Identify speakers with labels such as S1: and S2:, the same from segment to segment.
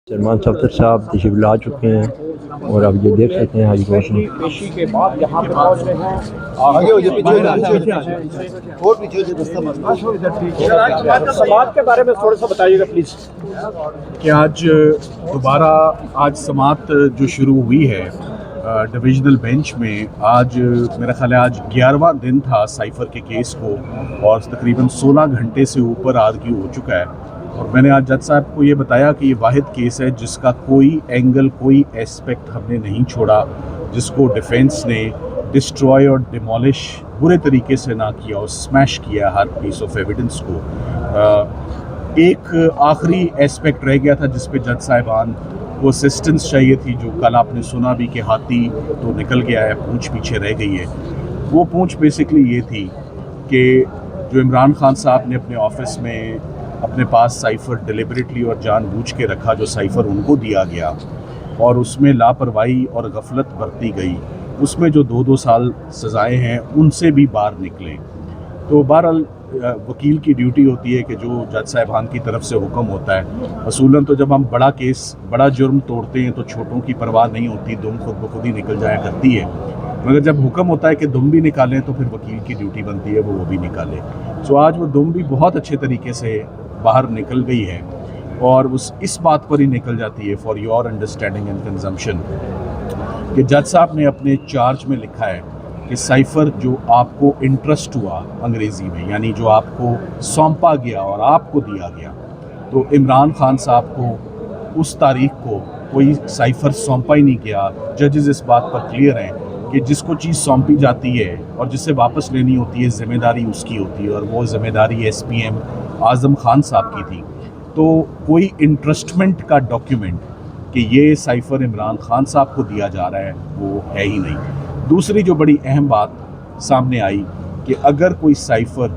S1: سلمان صفدر صاحب تشریف لا چکے ہیں اور اب یہ دیکھ سکتے ہیں ہائی کورٹ میں
S2: پیشی کے بعد یہاں پہ پہنچ رہے ہیں سماعت کے بارے میں تھوڑا سا بتائیے گا پلیز
S3: کہ آج دوبارہ سماعت جو شروع ہوئی ہے ڈویژنل بینچ میں. آج میرا خیال ہے آج 11واں دن تھا سائفر کے کیس کو اور تقریباً 16 گھنٹے سے اوپر آرگیو ہو چکا ہے. اور میں نے آج جج صاحب کو یہ بتایا کہ یہ واحد کیس ہے جس کا کوئی اینگل کوئی ایسپیکٹ ہم نے نہیں چھوڑا, جس کو ڈیفینس نے ڈسٹروائے اور ڈیمولش برے طریقے سے نہ کیا اور اسمیش کیا ہر پیس آف ایویڈنس کو. ایک آخری ایسپیکٹ رہ گیا تھا جس پہ جج صاحبان کو اسسٹنس چاہیے تھی, جو کل آپ نے سنا بھی کہ ہاتھی تو نکل گیا ہے, پونچھ پیچھے رہ گئی ہے. وہ پونچھ بیسکلی یہ تھی کہ جو عمران خان صاحب نے اپنے آفس میں اپنے پاس سائفر ڈیلیبریٹلی اور جان بوجھ کے رکھا, جو سائفر ان کو دیا گیا اور اس میں لاپرواہی اور غفلت برتی گئی, اس میں جو 2 سال سزائیں ہیں ان سے بھی باہر نکلے. تو بہرحال وکیل کی ڈیوٹی ہوتی ہے کہ جو جج صاحبان کی طرف سے حکم ہوتا ہے, اصولاً تو جب ہم بڑا کیس بڑا جرم توڑتے ہیں تو چھوٹوں کی پرواہ نہیں ہوتی, دم خود بخود ہی نکل جایا کرتی ہے. مگر جب حکم ہوتا ہے کہ دم بھی نکالیں تو پھر وکیل کی ڈیوٹی بنتی ہے وہ بھی نکالے. سو آج وہ دم بھی بہت اچھے طریقے سے باہر نکل گئی ہے اور اس بات پر ہی نکل جاتی ہے for your understanding and consumption کہ جج صاحب نے اپنے چارج میں لکھا ہے کہ سائفر جو آپ کو انٹرسٹ ہوا انگریزی میں, یعنی جو آپ کو سونپا گیا اور آپ کو دیا گیا, تو عمران خان صاحب کو اس تاریخ کو کوئی سائفر سونپا ہی نہیں گیا. ججز اس بات پر کلیئر ہیں کہ جس کو چیز سونپی جاتی ہے اور جسے واپس لینی ہوتی ہے ذمہ داری اس کی ہوتی ہے, اور وہ ذمہ داری SPM اعظم خان صاحب کی تھی. تو کوئی انٹرسٹمنٹ کا ڈاکیومنٹ کہ یہ سائفر عمران خان صاحب کو دیا جا رہا ہے وہ ہے ہی نہیں. دوسری جو بڑی اہم بات سامنے آئی کہ اگر کوئی سائفر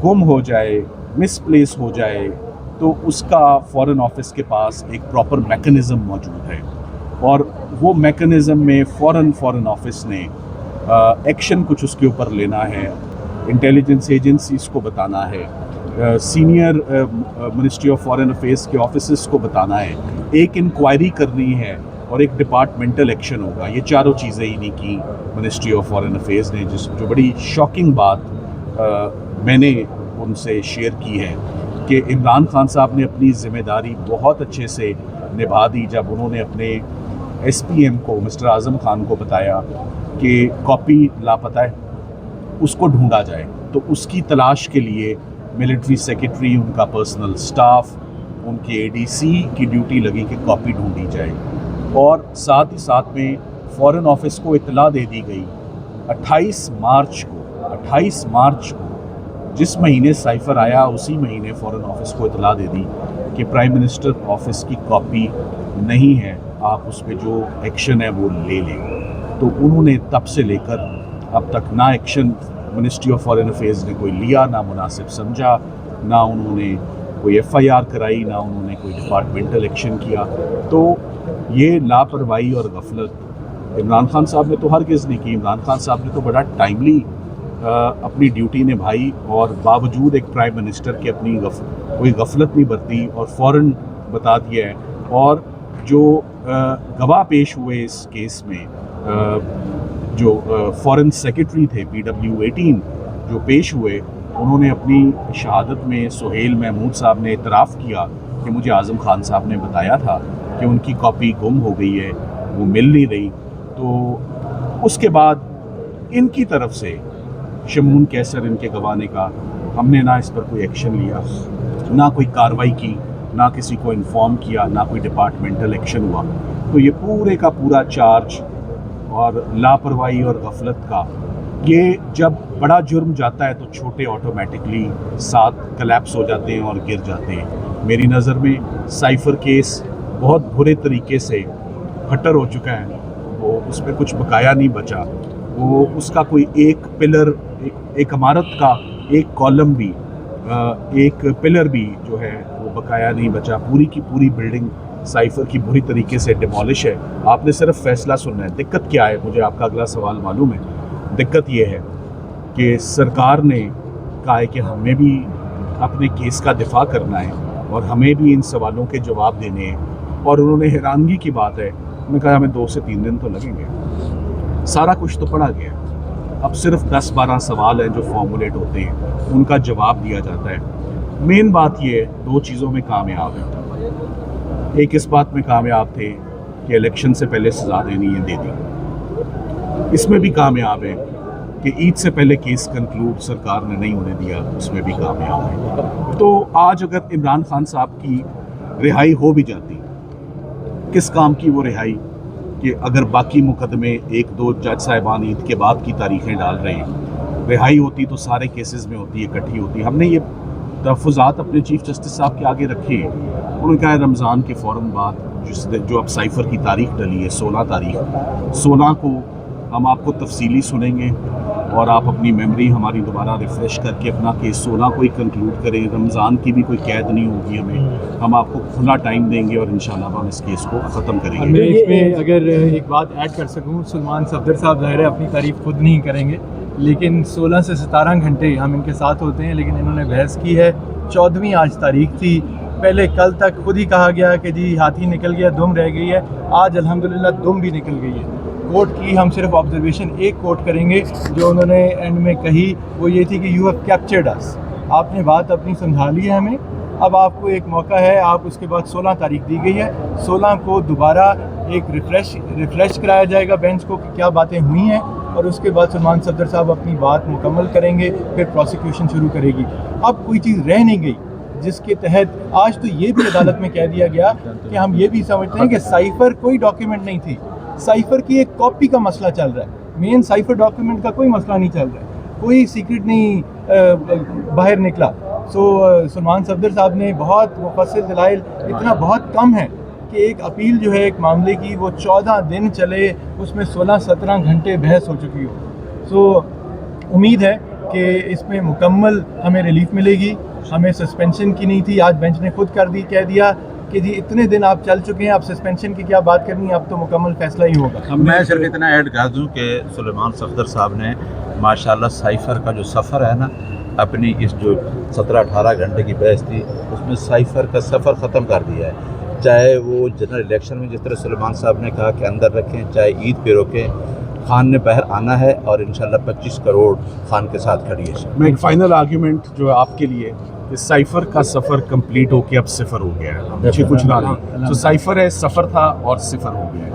S3: گم ہو جائے, مس پلیس ہو جائے, تو اس کا فارن آفس کے پاس ایک پراپر میکنزم موجود ہے, اور وہ میکنزم میں فارن آفس نے ایکشن کچھ اس کے اوپر لینا ہے, انٹیلیجنس ایجنسیز کو بتانا ہے, senior ministry of foreign affairs کے آفیسز کو بتانا ہے, ایک انکوائری کرنی ہے اور ایک ڈپارٹمنٹل ایکشن ہوگا. یہ چاروں چیزیں ہی نہیں کی منسٹری آف فارن افیئرس نے, جو بڑی شاکنگ بات میں نے ان سے شیئر کی ہے کہ عمران خان صاحب نے اپنی ذمہ داری بہت اچھے سے نبھا دی جب انہوں نے اپنے SPM کو مسٹر اعظم خان کو بتایا کہ کاپی لاپتہ ہے, اس کو ڈھونڈا جائے. تو اس کی تلاش کے لیے ملٹری سیکرٹری, ان کا پرسنل سٹاف, ان کے ADC کی ڈیوٹی لگی کہ کاپی ڈھونڈی جائے, اور ساتھ ہی ساتھ میں فارن آفس کو اطلاع دے دی گئی 28 مارچ کو جس مہینے سائفر آیا اسی مہینے فارن آفس کو اطلاع دے دی کہ پرائم منسٹر آفس کی کاپی نہیں ہے, آپ اس پہ جو ایکشن ہے وہ لے لیں. تو انہوں نے تب سے لے کر اب تک نہ action ministry of foreign affairs نے کوئی لیا, نہ مناسب سمجھا, نہ انہوں نے کوئی FIR کرائی, نہ انہوں نے کوئی ڈپارٹمنٹل ایکشن کیا. تو یہ لاپرواہی اور غفلت عمران خان صاحب نے تو ہرگز نہیں کی. عمران خان صاحب نے تو بڑا ٹائملی اپنی ڈیوٹی نبھائی اور باوجود ایک پرائم منسٹر کے اپنی کوئی غفلت نہیں برتی اور فوراً بتا دیا ہے. اور جو گواہ پیش ہوئے اس کیس میں, جو فارن سیکرٹری تھے PW18 جو پیش ہوئے, انہوں نے اپنی شہادت میں سہیل محمود صاحب نے اعتراف کیا کہ مجھے اعظم خان صاحب نے بتایا تھا کہ ان کی کاپی گم ہو گئی ہے, وہ مل نہیں رہی. تو اس کے بعد ان کی طرف سے شمون کیسر ان کے گواہ نے کہا ہم نے نہ اس پر کوئی ایکشن لیا, نہ کوئی کارروائی کی, نہ کسی کو انفارم کیا, نہ کوئی ڈپارٹمنٹل ایکشن ہوا. تو یہ پورے کا پورا چارج اور لاپرواہی اور غفلت کا, یہ جب بڑا جرم جاتا ہے تو چھوٹے آٹومیٹکلی ساتھ کلیپس ہو جاتے ہیں اور گر جاتے ہیں. میری نظر میں سائفر کیس بہت برے طریقے سے پھٹر ہو چکا ہے, وہ اس پہ کچھ بقایا نہیں بچا. وہ اس کا کوئی ایک پلر, ایک عمارت کا ایک کالم بھی, ایک پلر بھی جو ہے وہ بقایا نہیں بچا. پوری کی پوری بلڈنگ سائفر کی بری طریقے سے ڈیمالش ہے. آپ نے صرف فیصلہ سننا ہے. دقت کیا ہے, مجھے آپ کا اگلا سوال معلوم ہے. دقت یہ ہے کہ سرکار نے کہا ہے کہ ہمیں بھی اپنے کیس کا دفاع کرنا ہے اور ہمیں بھی ان سوالوں کے جواب دینے ہیں اور انہوں نے حیرانگی کی بات ہے، میں نے کہا ہمیں 2 سے 3 دن تو لگیں گے، سارا کچھ تو پڑھا گیا، اب صرف 10-12 سوال ہیں جو فارمولیٹ ہوتے ہیں، ان کا جواب دیا جاتا ہے۔ مین بات یہ ہے 2 چیزوں میں کامیاب ہے، ایک اس بات میں کامیاب تھے کہ الیکشن سے پہلے سزا دینی ہے، دے دی، اس میں بھی کامیاب ہے کہ عید سے پہلے کیس کنکلوڈ سرکار نے نہیں ہونے دیا، اس میں بھی کامیاب ہے۔ تو آج اگر عمران خان صاحب کی رہائی ہو بھی جاتی، کس کام کی وہ رہائی کہ اگر باقی مقدمے 1-2 جج صاحبان عید کے بعد کی تاریخیں ڈال رہے ہیں، رہائی ہوتی تو سارے کیسز میں ہوتی، اکٹھی ہوتی۔ ہم نے یہ تحفظات اپنے چیف جسٹس صاحب کے آگے رکھے ہیں، انہوں نے کہا ہے رمضان کے فوراً بعد جو اب سائفر کی تاریخ ڈلی ہے 16 تاریخ، 16 کو ہم آپ کو تفصیلی سنیں گے اور آپ اپنی میموری ہماری دوبارہ ریفریش کر کے اپنا کیس 16 کو ہی کنکلوڈ کریں۔ رمضان کی بھی کوئی قید نہیں ہوگی ہمیں، ہم آپ کو کھلا ٹائم دیں گے اور انشاءاللہ ہم اس کیس کو ختم کریں گے۔
S4: میں اس میں اگر ایک بات ایڈ کر سکوں، سلمان صفدر صاحب ظاہر ہے اپنی تعریف خود نہیں کریں گے، لیکن 16 سے 17 گھنٹے ہم ان کے ساتھ ہوتے ہیں، لیکن انہوں نے بحث کی ہے۔ 14ویں آج تاریخ تھی، پہلے کل تک خود ہی کہا گیا کہ جی ہاتھی نکل گیا، دم رہ گئی ہے، آج الحمدللہ دم بھی نکل گئی ہے۔ کوٹ کی ہم صرف آبزرویشن ایک کوٹ کریں گے جو انہوں نے اینڈ میں کہی، وہ یہ تھی کہ یو ہیو کیپچرڈ اس، آپ نے بات اپنی سمجھا لی ہے ہمیں، اب آپ کو ایک موقع ہے، آپ اس کے بعد 16 تاریخ دی گئی ہے، 16 کو دوبارہ ایک ریفریش کرایا جائے گا بینچ کو کہ کیا باتیں ہوئی ہیں، اور اس کے بعد سلمان صفدر صاحب اپنی بات مکمل کریں گے، پھر پروسیکیوشن شروع کرے گی۔ اب کوئی چیز رہ نہیں گئی جس کے تحت آج تو یہ بھی عدالت میں کہہ دیا گیا کہ ہم یہ بھی سمجھتے ہیں کہ سائفر کوئی ڈاکیومنٹ نہیں تھی، سائفر کی ایک کاپی کا مسئلہ چل رہا ہے، مین سائفر ڈاکیومنٹ کا کوئی مسئلہ نہیں چل رہا ہے، کوئی سیکرٹ نہیں باہر نکلا۔ سلمان صفدر صاحب نے بہت مفصل دلائل، اتنا بہت کم ہے کہ ایک اپیل جو ہے ایک معاملے کی وہ 14 دن چلے، اس میں 16-17 گھنٹے بحث ہو چکی ہو۔ امید ہے کہ اس میں مکمل ہمیں ریلیف ملے گی، ہمیں سسپینشن کی نہیں تھی، آج بینچ نے خود کہہ دیا کہ جی اتنے دن آپ چل چکے ہیں، اب سسپینشن کی کیا بات کرنی ہے، اب تو مکمل فیصلہ ہی ہوگا۔
S5: میں صرف اتنا ایڈ کر دوں کہ سلیمان صفدر صاحب نے ماشاءاللہ سائفر کا جو سفر ہے نا، اپنی اس جو 17-18 گھنٹے کی بحث تھی، اس میں سائفر کا سفر ختم کر دیا ہے، چاہے وہ جنرل الیکشن میں جس طرح سلیمان صاحب نے کہا کہ اندر رکھیں، چاہے عید پہ روکیں، خان نے باہر آنا ہے اور انشاءاللہ 25 کروڑ خان کے ساتھ کھڑی ہے۔
S3: میں ایک فائنل آرگیومنٹ جو آپ کے لیے، اس سائفر کا سفر کمپلیٹ ہو کے اب صفر ہو گیا ہے، پیچھے کچھ نہ نہیں، تو سائفر ہے، سفر تھا اور صفر ہو گیا ہے۔